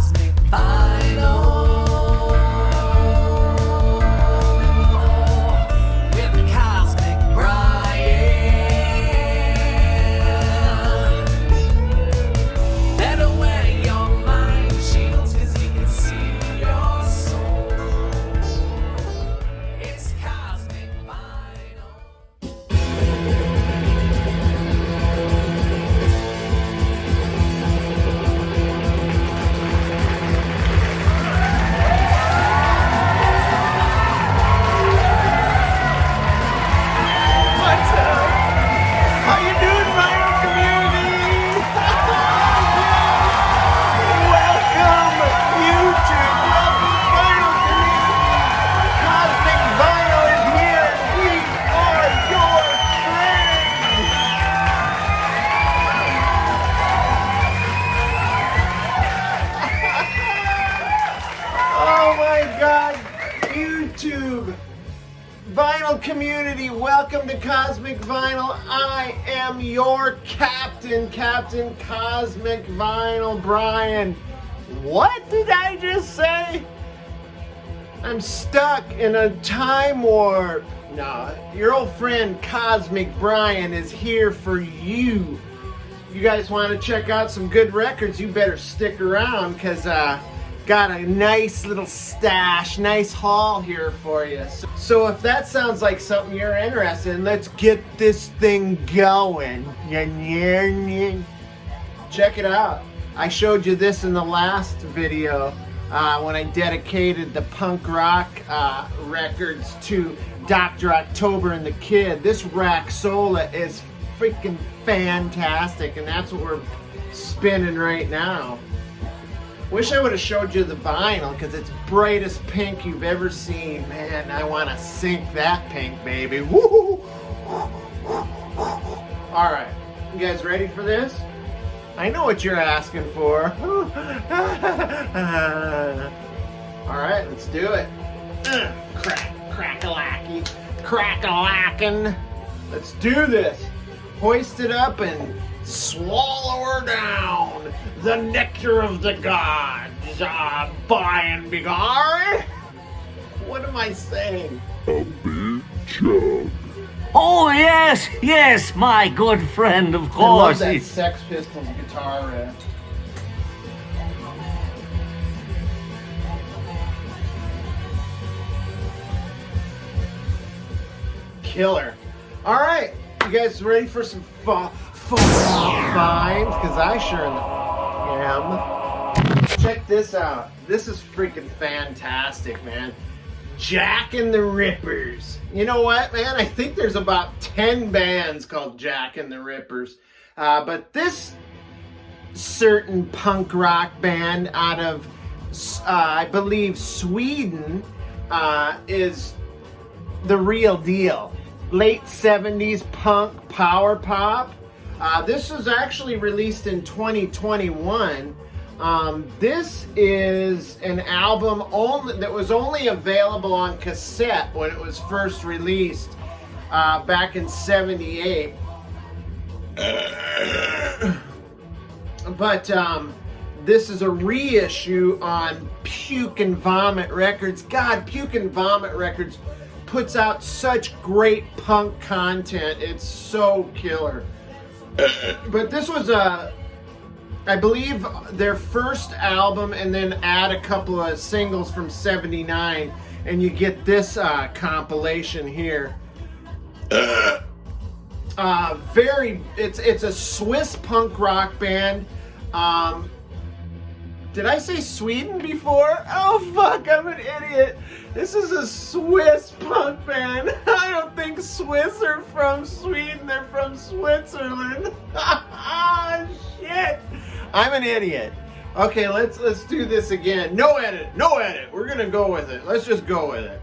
cosmic vinyl with Cosmic Brian. Better wear your mind shields 'cause he can see your soul. It's Cosmic Vinyl. What's up? How you doing, Vinyl Community? Welcome, YouTube. Welcome, Vinyl Community. Cosmic Vinyl is here. We are your friends. Oh my God, YouTube. Vinyl Community, welcome to Cosmic Vinyl. I am your Captain Cosmic Vinyl, Brian. What did I just say? I'm stuck in a time warp. No, your old friend Cosmic Brian is here for you. You guys want to check out some good records, you better stick around because got a nice little stash, nice haul here for you. So if that sounds like something you're interested in, let's get this thing going. Check it out. I showed you this in the last video when I dedicated the punk rock records to Dr. October and the Kid. This Raxola is freaking fantastic, and that's what we're spinning right now. Wish I would have showed you the vinyl because it's brightest pink you've ever seen. Man, I want to sink that pink, baby. Woo! All right, you guys ready for this? I know what you're asking for. All right, let's do it. Crack-a-lacky, crack-a-lackin'. Let's do this. Hoist it up and swallow her down. The nectar of the gods, by and bigare. What am I saying? A big chug. Oh, yes, my good friend, of I love course. that Sex Pistols guitar riff. Killer. All right, you guys ready for some fun finds? Because I sure am. Check this out. This is freaking fantastic, man. Jack and the Rippers. You know what, man? I think there's about 10 bands called Jack and the Rippers. But this certain punk rock band out of, I believe, Sweden is the real deal. Late 70s punk power pop. This was actually released in 2021. This is an album that was only available on cassette when it was first released back in '78. But this is a reissue on Puke and Vomit Records. God, Puke and Vomit Records puts out such great punk content. It's so killer. But this was I believe their first album, and then add a couple of singles from '79, and you get this compilation here. It's a Swiss punk rock band. Did I say Sweden before? Oh fuck, I'm an idiot. This is a Swiss punk band. I don't think Swiss are from Sweden, they're from Switzerland. Shit. I'm an idiot. Okay, let's do this again. No edit. We're gonna go with it. Let's just go with it.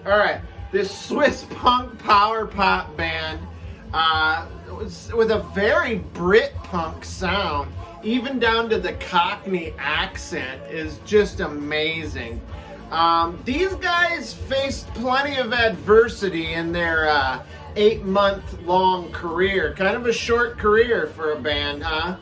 All right, this Swiss punk power pop band with a very Brit punk sound, even down to the Cockney accent, is just amazing. These guys faced plenty of adversity in their 8-month long career. Kind of a short career for a band, huh?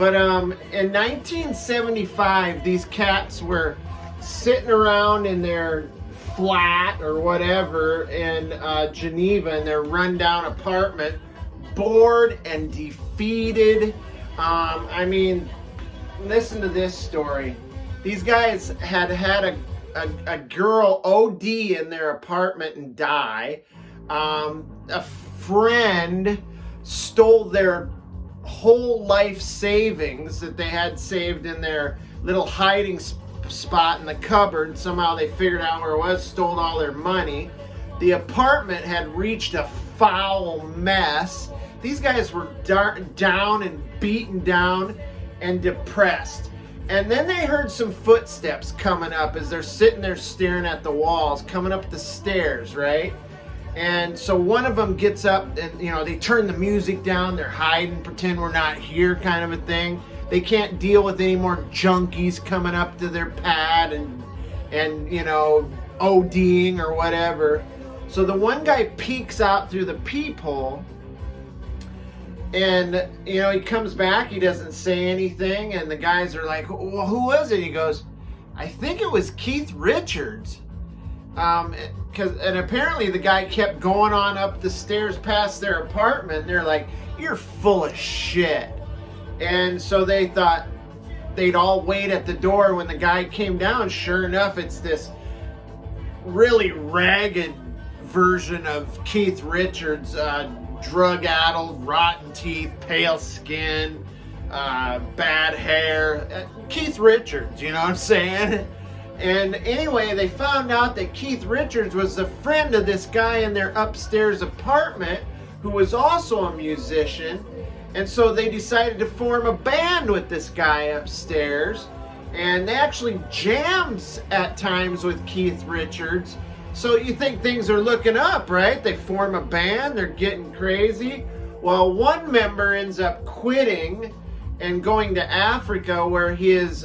But in 1975, these cats were sitting around in their flat or whatever in Geneva, in their rundown apartment, bored and defeated. I mean, listen to this story. These guys had a girl OD in their apartment and die. A friend stole their whole life savings that they had saved in their little hiding spot in the cupboard. Somehow they figured out where it was, stole all their money. The apartment had reached a foul mess. These guys were down and beaten down and depressed. And then they heard some footsteps coming up as they're sitting there staring at the walls, coming up the stairs, right? And so one of them gets up and, you know, they turn the music down, they're hiding, pretend we're not here kind of a thing. They can't deal with any more junkies coming up to their pad and you know, ODing or whatever. So the one guy peeks out through the peephole and, you know, he comes back, he doesn't say anything, and the guys are like, well, who was it? He goes, I think it was Keith Richards. And apparently the guy kept going on up the stairs past their apartment, and they're like, you're full of shit. And so they thought they'd all wait at the door when the guy came down. Sure enough, it's this really ragged version of Keith Richards, drug-addled, rotten teeth, pale skin, bad hair. Keith Richards, you know what I'm saying? And anyway, they found out that Keith Richards was a friend of this guy in their upstairs apartment who was also a musician. And so they decided to form a band with this guy upstairs. And they actually jams at times with Keith Richards. So you think things are looking up, right? They form a band, they're getting crazy. Well, one member ends up quitting and going to Africa, where he is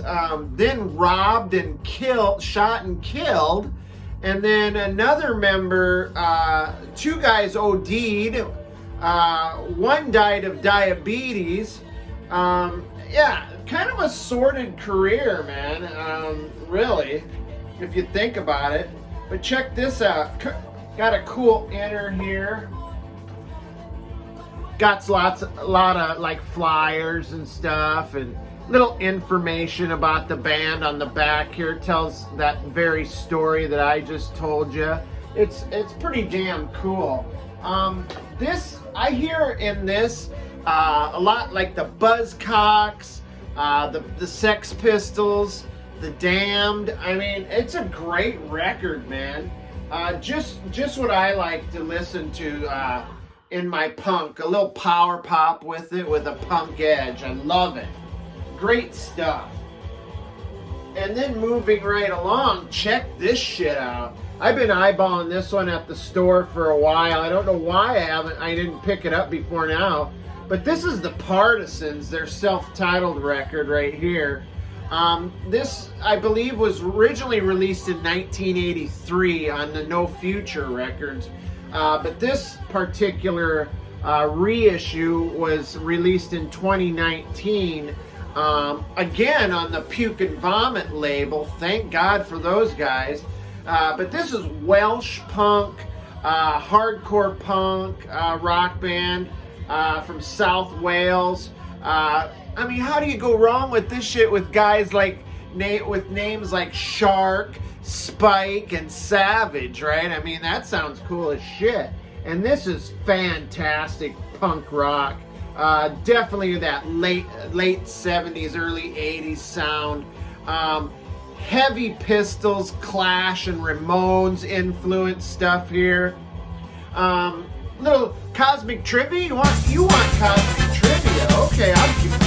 then robbed and killed, shot and killed. And then another member, two guys OD'd, one died of diabetes. Yeah, kind of a sordid career, man, really, if you think about it. But check this out. Got a cool inner here. Got a lot of like flyers and stuff and little information about the band on the back here. It tells that very story that I just told you. It's pretty damn cool. This, I hear in this a lot like the Buzzcocks, the Sex Pistols, the Damned. I mean, it's a great record, man. Just what I like to listen to in my punk. A little power pop with it, with a punk edge. I love it. Great stuff. And then moving right along, check this shit out. I've been eyeballing this one at the store for a while. I don't know why I didn't pick it up before now. But this is the Partisans, their self-titled record right here. This, I believe, was originally released in 1983 on the No Future records. But this particular reissue was released in 2019. Again, on the Puke and Vomit label. Thank God for those guys. But this is Welsh punk, hardcore punk rock band from South Wales. I mean, how do you go wrong with this shit with guys like with names like Shark, Spike, and Savage, right? I mean, that sounds cool as shit. And this is fantastic punk rock. Definitely that late 70s, early 80s sound. Heavy Pistols, Clash, and Ramones influence stuff here. Little cosmic trivia. You want cosmic trivia? Okay, I'll give you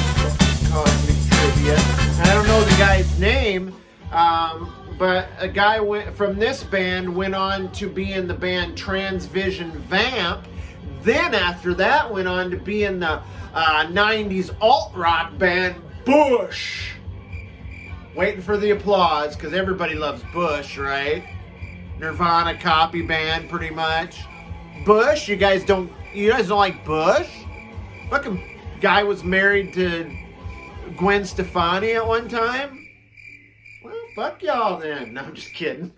cosmic trivia. I don't know the guy's name, but a guy from this band went on to be in the band Transvision Vamp. Then after that went on to be in the 90s alt-rock band Bush. Waiting for the applause, because everybody loves Bush, right? Nirvana copy band, pretty much. Bush, you guys don't like Bush? Fucking guy was married to Gwen Stefani at one time? Well, fuck y'all then. No, I'm just kidding.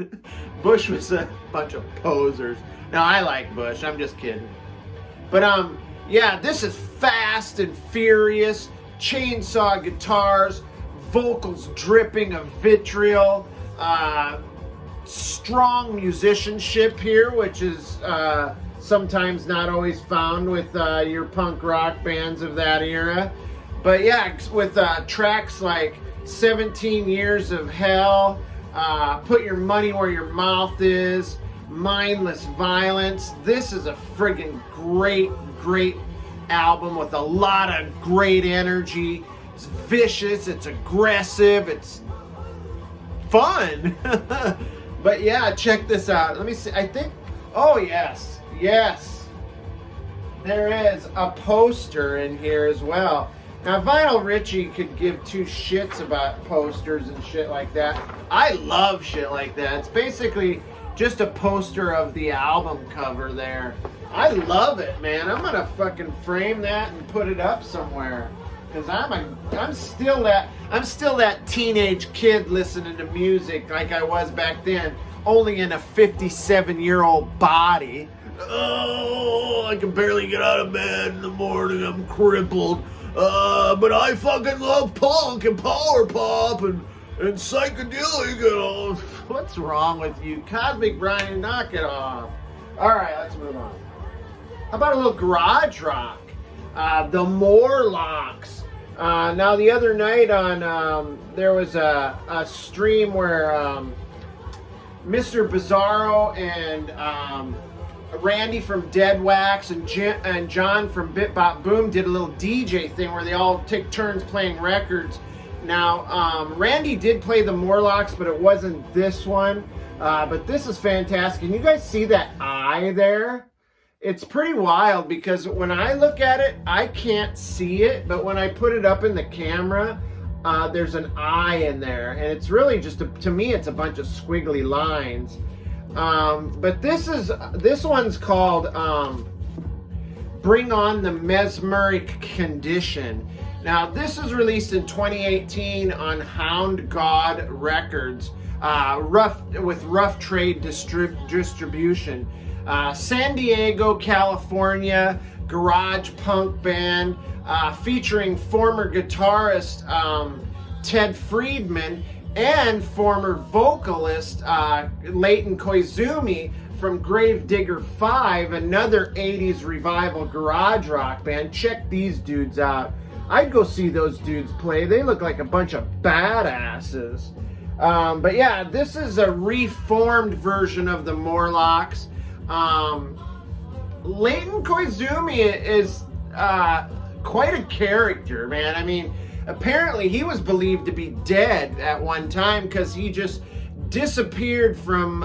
Bush was a bunch of posers. No, I like Bush. I'm just kidding. But yeah, this is fast and furious. Chainsaw guitars, vocals dripping of vitriol, strong musicianship here, which is sometimes not always found with your punk rock bands of that era. But yeah, with tracks like 17 Years of Hell, Put Your Money Where Your Mouth Is, Mindless Violence. This is a friggin' great album with a lot of great energy. It's vicious, it's aggressive, it's fun. But yeah, check this out. Let me see. I think, oh yes, there is a poster in here as well. Now, Vinyl Richie could give two shits about posters and shit like that. I love shit like that. It's basically just a poster of the album cover there. I love it, man. I'm gonna fucking frame that and put it up somewhere. Cause I'm still that teenage kid listening to music like I was back then, only in a 57-year-old body. Oh, I can barely get out of bed in the morning. I'm crippled. But I fucking love punk and power pop and psychedelic and all. What's wrong with you? Cosmic Brian, knock it off. Alright, let's move on. How about a little garage rock? The Morlocks. Now the other night on there was a stream where Mr. Bizarro and Randy from Dead Wax and John from Bit Bop Boom did a little DJ thing where they all take turns playing records. Now, Randy did play the Morlocks, but it wasn't this one. But this is fantastic. Can you guys see that eye there? It's pretty wild because when I look at it, I can't see it. But when I put it up in the camera, there's an eye in there. And it's really just, to me, it's a bunch of squiggly lines. But this one's called Bring On the Mesmeric Condition. Now this is released in 2018 on Hound God Records, with Rough Trade distribution. San Diego, California, garage punk band featuring former guitarist Ted Friedman and former vocalist Leighton Koizumi from Gravedigger 5, another 80s revival garage rock band. Check these dudes out. I'd go see those dudes play. They look like a bunch of badasses. But yeah, this is a reformed version of the Morlocks. Leighton Koizumi is quite a character, man. I mean, apparently he was believed to be dead at one time because he just disappeared from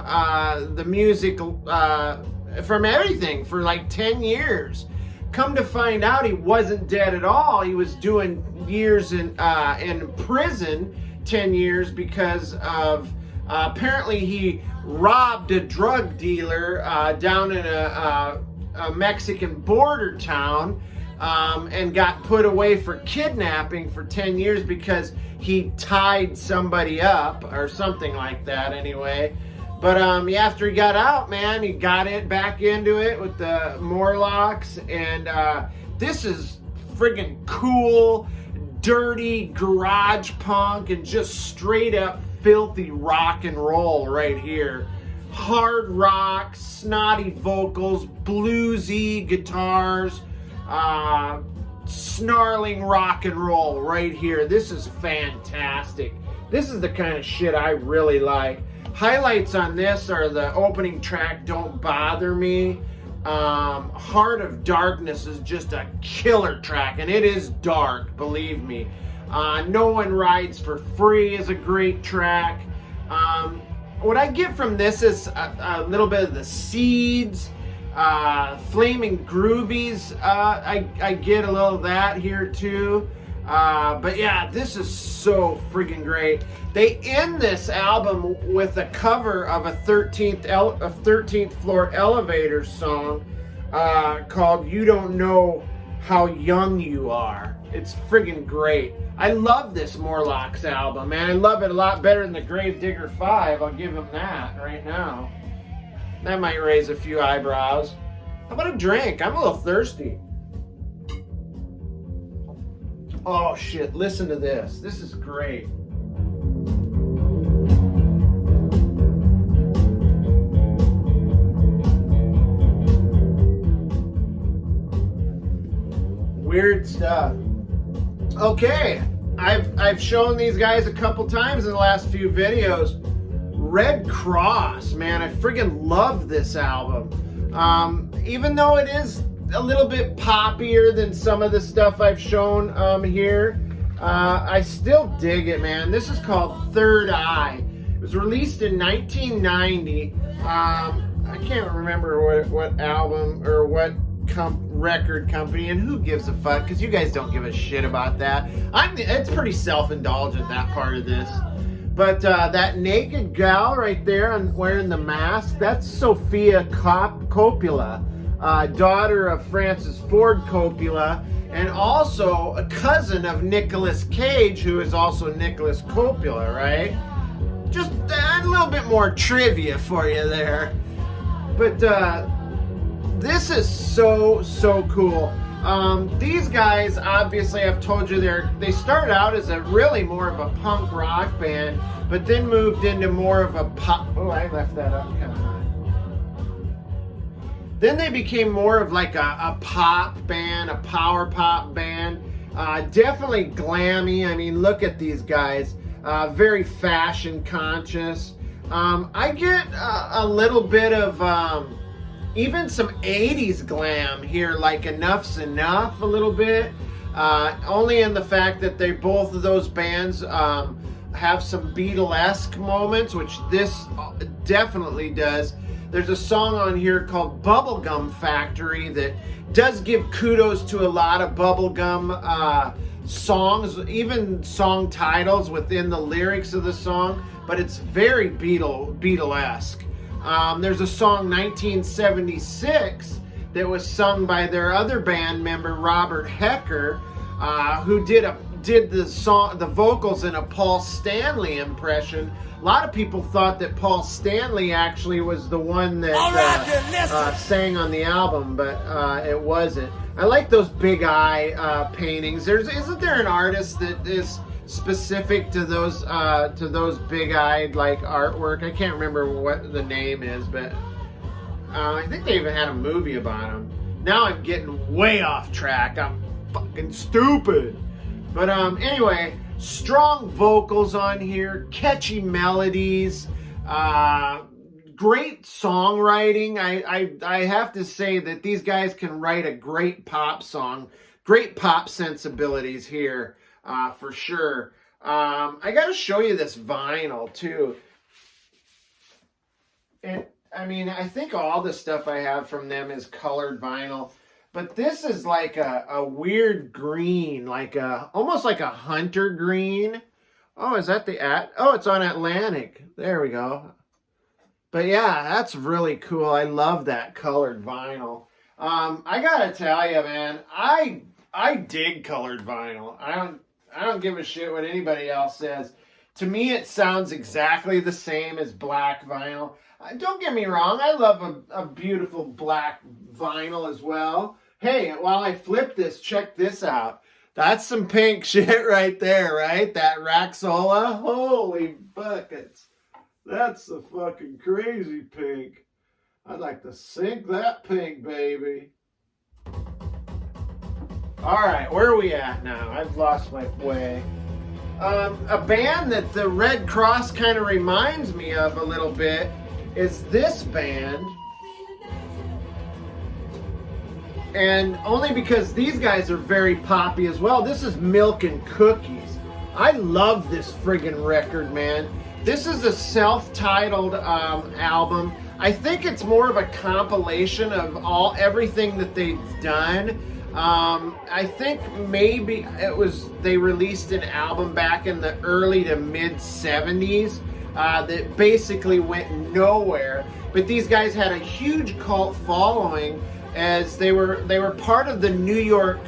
the music, from everything for like 10 years. Come to find out, he wasn't dead at all. He was doing years in prison, 10 years, because of apparently he robbed a drug dealer down in a Mexican border town. And got put away for kidnapping for 10 years because he tied somebody up or something like that anyway. But after he got out, man, he got it back into it with the Morlocks. And this is friggin' cool, dirty garage punk and just straight up filthy rock and roll right here. Hard rock, snotty vocals, bluesy guitars. Snarling rock and roll right here. This is fantastic. This is the kind of shit I really like. Highlights on this are the opening track, Don't Bother Me. Heart of Darkness is just a killer track, and it is dark, believe me. No One Rides for Free is a great track. What I get from this is a little bit of the Seeds, Flaming Groovies. I get a little of that here too. But yeah, this is so freaking great. They end this album with a cover of a 13th Floor Elevators song called You Don't Know How Young You Are. It's friggin' great. I love this Morlocks album, man. I love it a lot better than the Gravedigger 5. I'll give him that right now. That might raise a few eyebrows. How about a drink? I'm a little thirsty. Oh shit, listen to this. This is great. Weird stuff. Okay, I've shown these guys a couple times in the last few videos. Red Cross, man, I friggin' love this album. Even though it is a little bit poppier than some of the stuff I've shown here, I still dig it, man. This is called Third Eye. It was released in 1990. I can't remember what album or what record company, and who gives a fuck, because you guys don't give a shit about that. It's pretty self-indulgent, that part of this. But that naked gal right there and wearing the mask, that's Sophia Coppola, daughter of Francis Ford Coppola, and also a cousin of Nicolas Cage, who is also Nicolas Coppola, right? Just a little bit more trivia for you there. But this is so cool. These guys, obviously, I've told you, they started out as a really more of a punk rock band, but then moved into more of a pop. Oh, I left that up kind of high. Then they became more of like a pop band, a power pop band. Definitely glammy. I mean, look at these guys. Very fashion conscious. I get a little bit of even some 80s glam here, like Enough's Enough a little bit. Only in the fact that both of those bands have some Beatlesque moments, which this definitely does. There's a song on here called Bubblegum Factory that does give kudos to a lot of bubblegum songs, even song titles within the lyrics of the song, but it's very Beatlesque. There's a song 1976 that was sung by their other band member Robert Hecker, who did the vocals in a Paul Stanley impression. A lot of people thought that Paul Stanley actually was the one that sang on the album, but it wasn't. I like those big eye paintings. Isn't there an artist that is specific to those big-eyed like artwork? I can't remember what the name is, but I think they even had a movie about them. Now I'm getting way off track. I'm fucking stupid. But anyway, strong vocals on here, catchy melodies, great songwriting. I have to say that these guys can write a great pop song, great pop sensibilities here. For sure. I got to show you this vinyl too. And I mean, I think all the stuff I have from them is colored vinyl, but this is like a weird green, like almost like a hunter green. Oh, is that oh, it's on Atlantic. There we go. But yeah, that's really cool. I love that colored vinyl. I gotta tell you, man, I dig colored vinyl. I don't give a shit what anybody else says. To me, it sounds exactly the same as black vinyl. Don't get me wrong, I love a beautiful black vinyl as well. Hey, while I flip this, check this out. That's some pink shit right there, right? That Raxola. Holy buckets. That's the fucking crazy pink. I'd like to sink that pink, baby. Alright, where are we at now? I've lost my way. A band that the Red Cross kind of reminds me of a little bit is this band. And only because these guys are very poppy as well. This is Milk and Cookies. I love this friggin' record, man. This is a self-titled album. I think it's more of a compilation of everything that they've done. I think maybe they released an album back in the early to mid 70s that basically went nowhere. But these guys had a huge cult following, as they were part of the New York,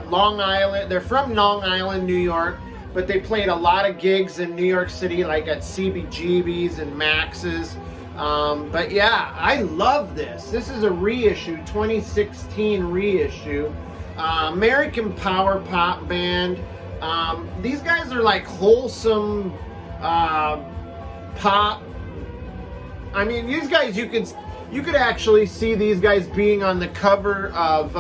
Long Island. They're from Long Island, New York. but they played a lot of gigs in New York City, like at CBGB's and Max's. But yeah, I love this. This is a reissue, 2016 reissue. American power pop band. These guys are like wholesome pop. I mean, these guys, you could actually see these guys being on the cover of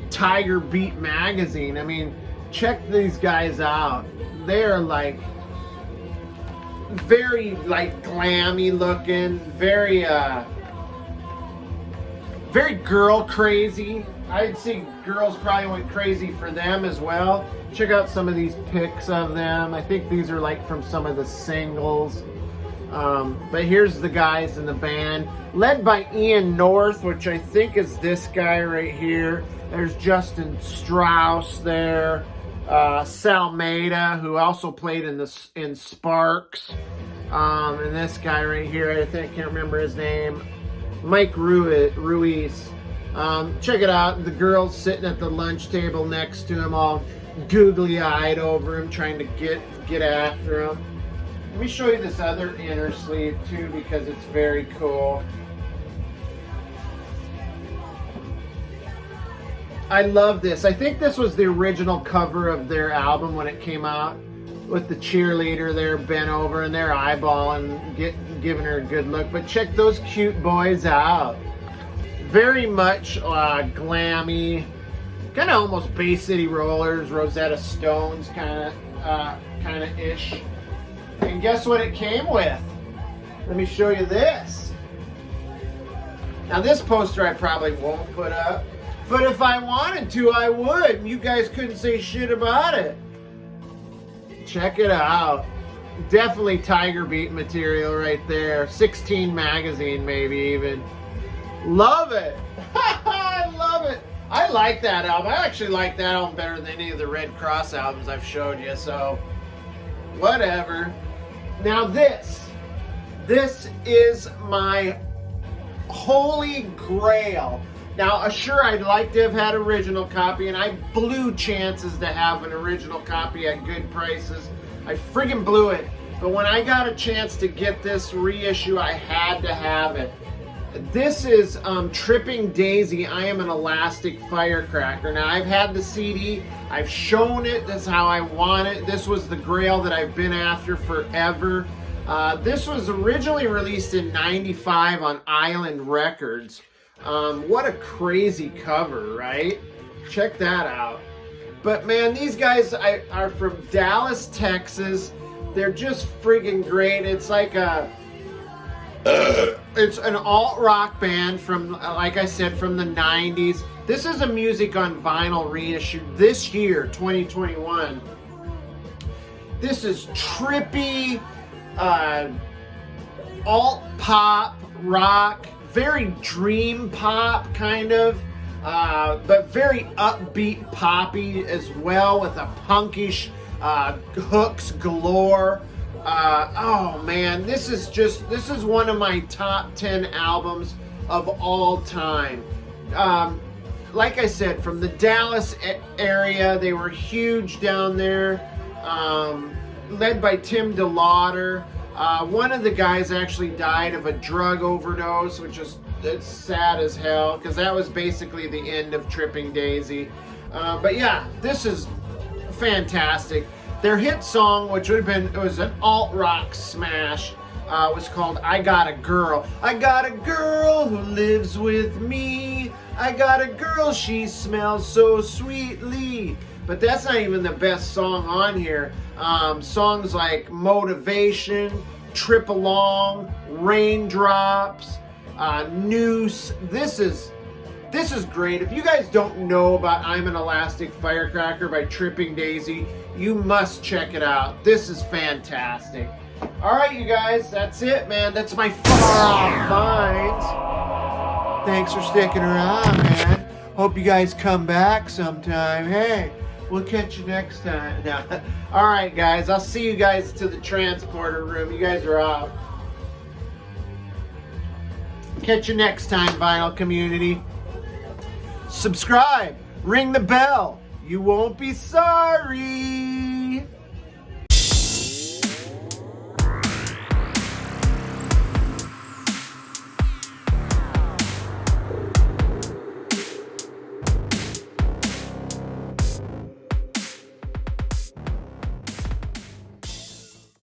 Tiger Beat magazine. I mean, check these guys out. They're like very like glammy looking, very girl crazy. I'd say girls probably went crazy for them as well. Check out some of these pics of them. I think these are like from some of the singles. But here's the guys in the band, led by Ian North, which I think is this guy right here. There's Justin Strauss there. Sal Maida, who also played in Sparks. And this guy right here, I can't remember his name. Mike Ruiz. Check it out. The girls sitting at the lunch table next to him, all googly-eyed over him, trying to get after him. Let me show you this other inner sleeve too, because it's very cool. I love this. I think this was the original cover of their album when it came out, with the cheerleader there bent over and they're eyeballing, giving her a good look. But check those cute boys out. Very much glammy, kind of almost Bay City Rollers, Rosetta Stones kind of ish. And guess what it came with? Let me show you this. Now this poster I probably won't put up, but if I wanted to, I would. You guys couldn't say shit about it. Check it out. Definitely Tiger Beat material right there. 16 magazine maybe even. Love it. I love it. I like that album. I actually like that album better than any of the Red Cross albums I've showed you, so whatever. Now this is my holy grail. Now, sure, I'd like to have had original copy, and I blew chances to have an original copy at good prices. I friggin' blew it. But when I got a chance to get this reissue, I had to have it. This is Tripping Daisy, I Am an Elastic Firecracker. Now, I've had the CD. I've shown it. That's how I want it. This was the grail that I've been after forever. This was originally released in '95 on Island Records. What a crazy cover, right? Check that out. But man, these guys are from Dallas, Texas. They're just friggin' great. It's like it's an alt-rock band from, like I said, from the 90s. This is a Music on Vinyl reissue this year, 2021. This is trippy, alt-pop, rock, very dream pop kind of, but very upbeat poppy as well, with a punkish hooks galore. Oh man, this is one of my top 10 albums of all time. Like I said, from the Dallas area, they were huge down there, led by Tim DeLauder. One of the guys actually died of a drug overdose, which is sad as hell, because that was basically the end of Tripping Daisy. But yeah, this is fantastic. Their hit song, which would have been, it was an alt-rock smash, was called I Got a Girl. I got a girl who lives with me. I got a girl, she smells so sweetly. But that's not even the best song on here. Songs like Motivation, Trip Along, Raindrops, Noose. This is great. If you guys don't know about I'm an Elastic Firecracker by Tripping Daisy, you must check it out. This is fantastic. All right, you guys, that's it, man. That's my far-off finds. Thanks for sticking around, man. Hope you guys come back sometime. Hey, we'll catch you next time. All right, guys, I'll see you guys to the transporter room. You guys are out. Catch you next time, Vinyl Community. Subscribe, ring the bell. You won't be sorry.